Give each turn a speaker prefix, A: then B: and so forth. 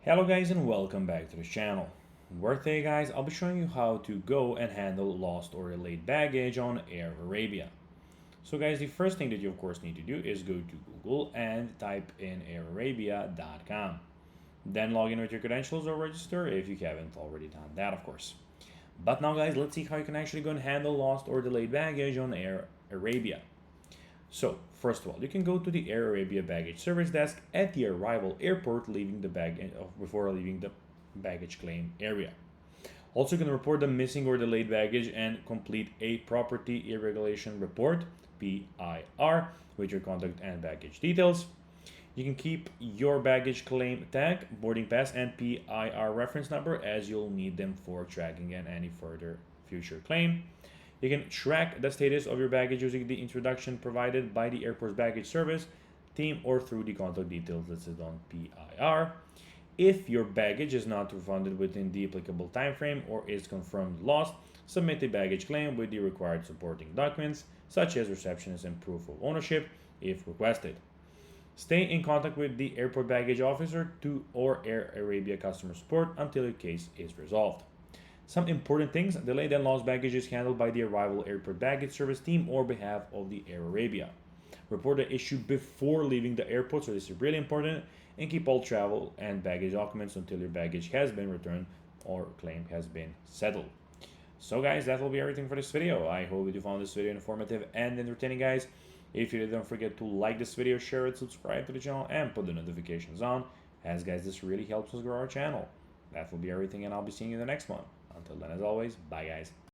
A: Hello guys and welcome back to the channel, where today guys I'll be showing you how to go and handle lost or delayed baggage on Air Arabia. So guys, the first thing that you of course need to do is go to Google and type in airarabia.com. Then log in with your credentials or register if you haven't already done that of course. But now guys, let's see how you can actually go and handle lost or delayed baggage on Air Arabia. So, first of all, you can go to the Air Arabia baggage service desk at the arrival airport leaving the before leaving the baggage claim area. Also, you can report the missing or delayed baggage and complete a property irregulation report (PIR) with your contact and baggage details. You can keep your baggage claim tag, boarding pass, and PIR reference number as you'll need them for tracking and any further future claim. You can track the status of your baggage using the introduction provided by the airport's baggage service team or through the contact details listed on PIR. If your baggage is not refunded within the applicable time frame or is confirmed lost, submit a baggage claim with the required supporting documents, such as receptionist and proof of ownership, if requested. Stay in contact with the airport baggage officer or Air Arabia customer support until your case is resolved. Some important things: delayed and lost baggage is handled by the arrival airport baggage service team or behalf of the Air Arabia. Report the issue before leaving the airport, so this is really important, and keep all travel and baggage documents until your baggage has been returned or claim has been settled. So guys, that will be everything for this video. I hope you found this video informative and entertaining guys. If you did, don't forget to like this video, share it, subscribe to the channel, and put the notifications on, as guys, this really helps us grow our channel. That will be everything, and I'll be seeing you in the next one. Until then, as always, bye guys.